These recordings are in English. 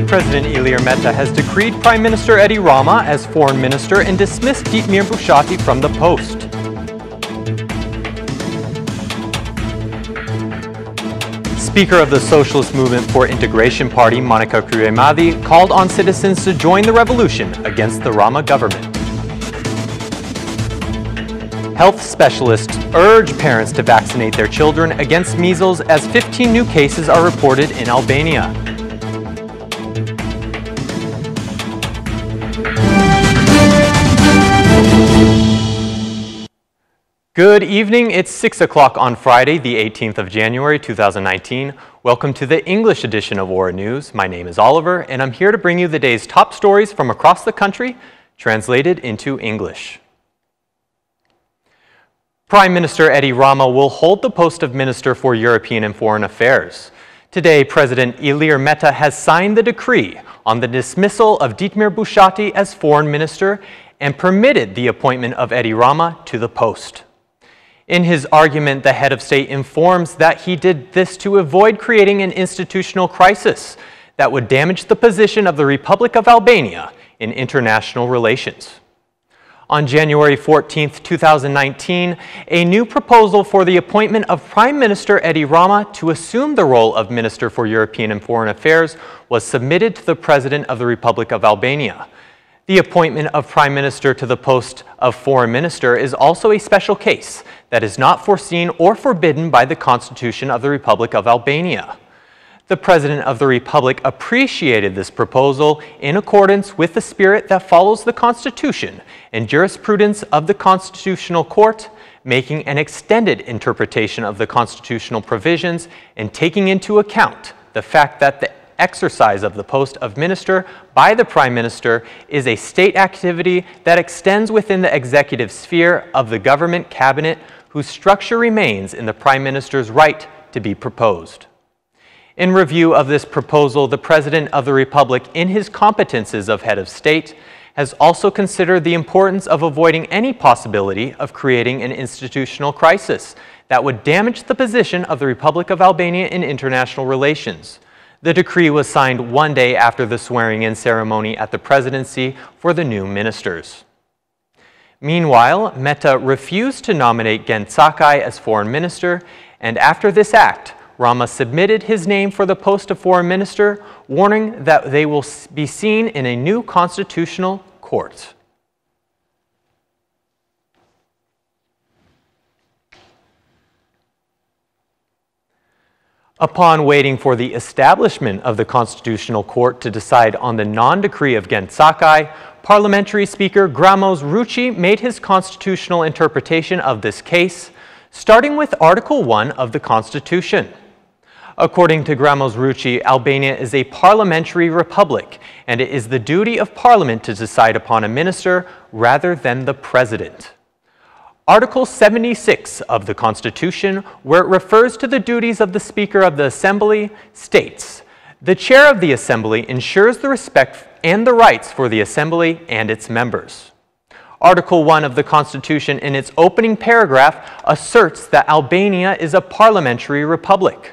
President Ilir Meta has decreed Prime Minister Edi Rama as foreign minister and dismissed Dietmar Bushati from the post. Speaker of the Socialist Movement for Integration Party, Monica Kryemadhi, called on citizens to join the revolution against the Rama government. Health specialists urge parents to vaccinate their children against measles as 15 new cases are reported in Albania. Good evening, it's 6 o'clock on Friday, the 18th of January, 2019. Welcome to the English edition of Aura News. My name is Oliver, and I'm here to bring you the day's top stories from across the country, translated into English. Prime Minister Edi Rama will hold the post of Minister for European and Foreign Affairs. Today, President Ilir Meta has signed the decree on the dismissal of Dietmar Bushati as Foreign Minister and permitted the appointment of Edi Rama to the post. In his argument, the head of state informs that he did this to avoid creating an institutional crisis that would damage the position of the Republic of Albania in international relations. On January 14, 2019, a new proposal for the appointment of Prime Minister Edi Rama to assume the role of Minister for European and Foreign Affairs was submitted to the President of the Republic of Albania. The appointment of Prime Minister to the post of Foreign Minister is also a special case that is not foreseen or forbidden by the Constitution of the Republic of Albania. The President of the Republic appreciated this proposal in accordance with the spirit that follows the Constitution and jurisprudence of the Constitutional Court, making an extended interpretation of the constitutional provisions and taking into account the fact that the exercise of the post of minister by the Prime Minister is a state activity that extends within the executive sphere of the government cabinet, whose structure remains in the Prime Minister's right to be proposed. In review of this proposal, the President of the Republic, in his competences of head of state, has also considered the importance of avoiding any possibility of creating an institutional crisis that would damage the position of the Republic of Albania in international relations. The decree was signed one day after the swearing-in ceremony at the presidency for the new ministers. Meanwhile, Meta refused to nominate Gen Sakai as foreign minister, and after this act, Rama submitted his name for the post of foreign minister, warning that they will be seen in a new constitutional court. Upon waiting for the establishment of the Constitutional Court to decide on the non-decree of Gen Sakai, Parliamentary Speaker Gramos Rucci made his constitutional interpretation of this case, starting with Article 1 of the Constitution. According to Gramos Rucci, Albania is a parliamentary republic, and it is the duty of Parliament to decide upon a minister rather than the President. Article 76 of the Constitution, where it refers to the duties of the Speaker of the Assembly, states, "The Chair of the Assembly ensures the respect and the rights for the Assembly and its members." Article 1 of the Constitution, in its opening paragraph, asserts that Albania is a parliamentary republic.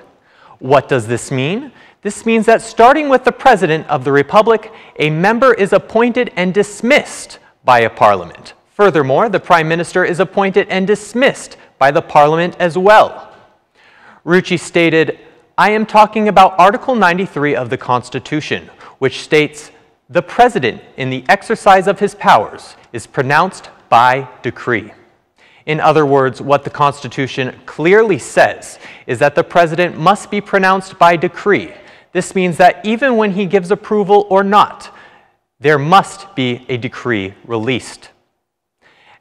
What does this mean? This means that starting with the President of the Republic, a member is appointed and dismissed by a parliament. Furthermore, the Prime Minister is appointed and dismissed by the Parliament as well. Rucci stated, "I am talking about Article 93 of the Constitution, which states, 'The President, in the exercise of his powers, is pronounced by decree.'" In other words, what the Constitution clearly says is that the President must be pronounced by decree. This means that even when he gives approval or not, there must be a decree released.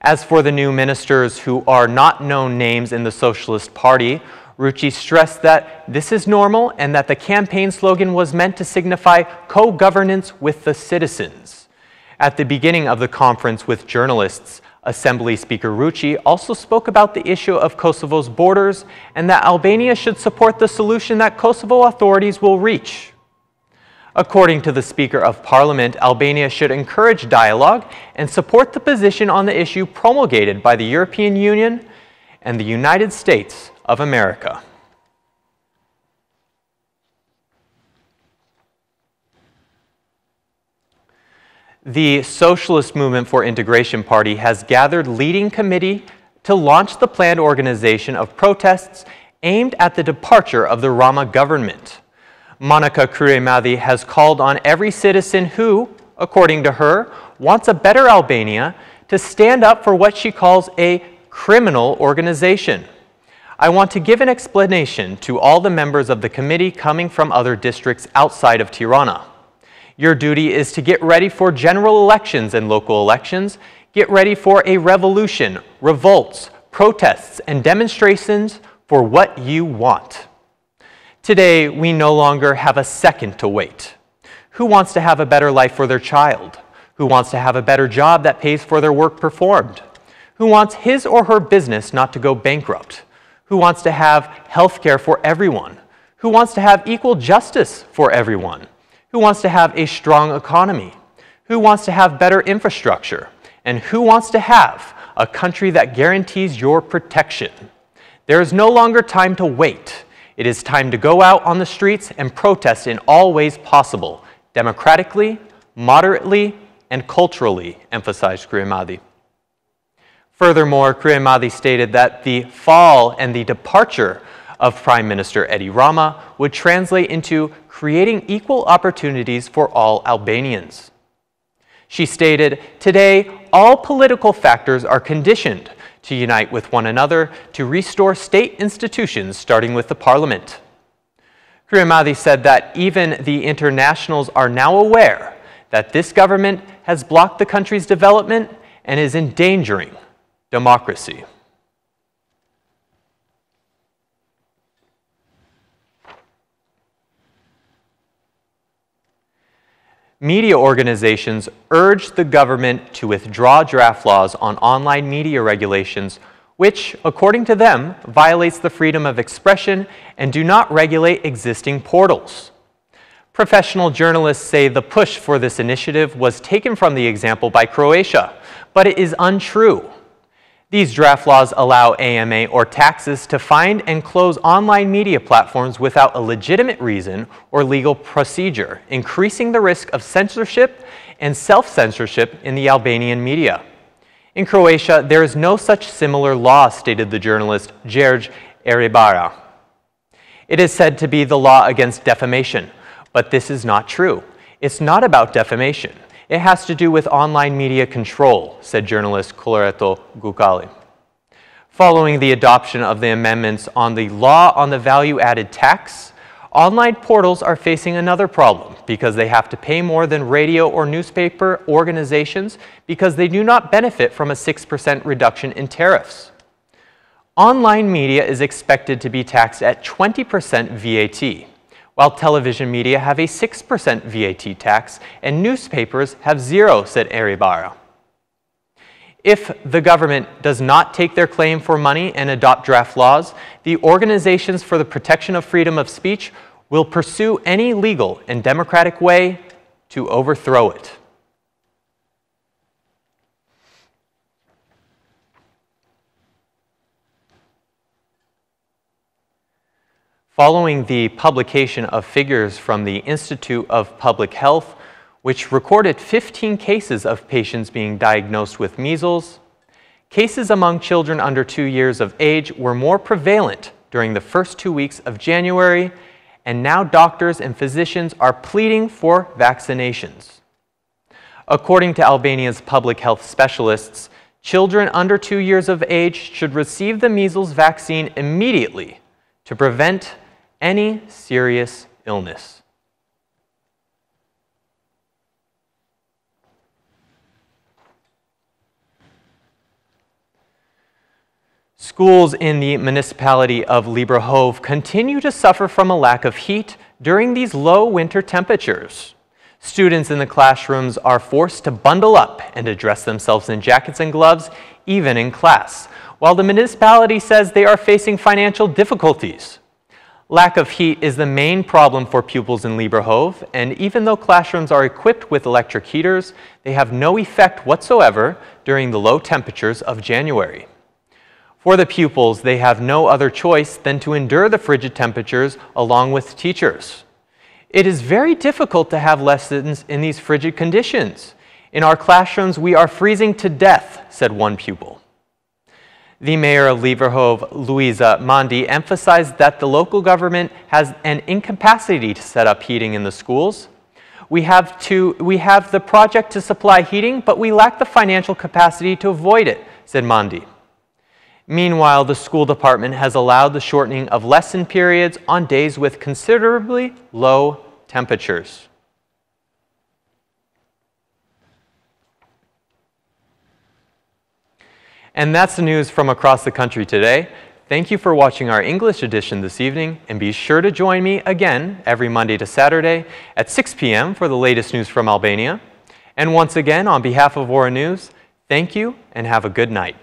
As for the new ministers who are not known names in the Socialist Party, Rucci stressed that this is normal and that the campaign slogan was meant to signify co-governance with the citizens. At the beginning of the conference with journalists, Assembly Speaker Rucci also spoke about the issue of Kosovo's borders and that Albania should support the solution that Kosovo authorities will reach. According to the Speaker of Parliament, Albania should encourage dialogue and support the position on the issue promulgated by the European Union and the United States of America. The Socialist Movement for Integration Party has gathered leading committee to launch the planned organization of protests aimed at the departure of the Rama government. Monica Kryemadhi has called on every citizen who, according to her, wants a better Albania to stand up for what she calls a criminal organization. I want to give an explanation to all the members of the committee coming from other districts outside of Tirana. Your duty is to get ready for general elections and local elections, get ready for a revolution, revolts, protests, and demonstrations for what you want. Today, we no longer have a second to wait. Who wants to have a better life for their child? Who wants to have a better job that pays for their work performed? Who wants his or her business not to go bankrupt? Who wants to have health care for everyone? Who wants to have equal justice for everyone? Who wants to have a strong economy? Who wants to have better infrastructure? And who wants to have a country that guarantees your protection? There is no longer time to wait. It is time to go out on the streets and protest in all ways possible, democratically, moderately, and culturally, emphasized Kryemadhi. Furthermore, Kryemadhi stated that the fall and the departure of Prime Minister Edi Rama would translate into creating equal opportunities for all Albanians. She stated, "Today, all political factors are conditioned to unite with one another to restore state institutions, starting with the parliament." Kryemadhi said that even the internationals are now aware that this government has blocked the country's development and is endangering democracy. Media organizations urged the government to withdraw draft laws on online media regulations, which, according to them, violates the freedom of expression and do not regulate existing portals. Professional journalists say the push for this initiative was taken from the example by Croatia, but it is untrue. These draft laws allow AMA or taxes to find and close online media platforms without a legitimate reason or legal procedure, increasing the risk of censorship and self-censorship in the Albanian media. In Croatia, there is no such similar law, stated the journalist Gjergj Eribara. It is said to be the law against defamation, but this is not true. It's not about defamation. It has to do with online media control, said journalist Kolereto Gukali. Following the adoption of the amendments on the law on the value-added tax, online portals are facing another problem because they have to pay more than radio or newspaper organizations because they do not benefit from a 6% reduction in tariffs. Online media is expected to be taxed at 20% VAT. While television media have a 6% VAT tax and newspapers have 0, said Eribara. If the government does not take their claim for money and adopt draft laws, the Organizations for the Protection of Freedom of Speech will pursue any legal and democratic way to overthrow it. Following the publication of figures from the Institute of Public Health, which recorded 15 cases of patients being diagnosed with measles, cases among children under 2 years of age were more prevalent during the first 2 weeks of January, and now doctors and physicians are pleading for vaccinations. According to Albania's public health specialists, children under 2 years of age should receive the measles vaccine immediately to prevent any serious illness. Schools in the municipality of Librehov continue to suffer from a lack of heat during these low winter temperatures. Students in the classrooms are forced to bundle up and to dress themselves in jackets and gloves, even in class, while the municipality says they are facing financial difficulties. Lack of heat is the main problem for pupils in Librehov, and even though classrooms are equipped with electric heaters, they have no effect whatsoever during the low temperatures of January. For the pupils, they have no other choice than to endure the frigid temperatures along with teachers. It is very difficult to have lessons in these frigid conditions. "In our classrooms, we are freezing to death," said one pupil. The mayor of Leverhove, Louisa Mandi, emphasized that the local government has an incapacity to set up heating in the schools. We have the project to supply heating, but we lack the financial capacity to avoid it," said Mandi. Meanwhile, the school department has allowed the shortening of lesson periods on days with considerably low temperatures. And that's the news from across the country today. Thank you for watching our English edition this evening, and be sure to join me again every Monday to Saturday at 6 p.m. for the latest news from Albania. And once again, on behalf of Aura News, thank you and have a good night.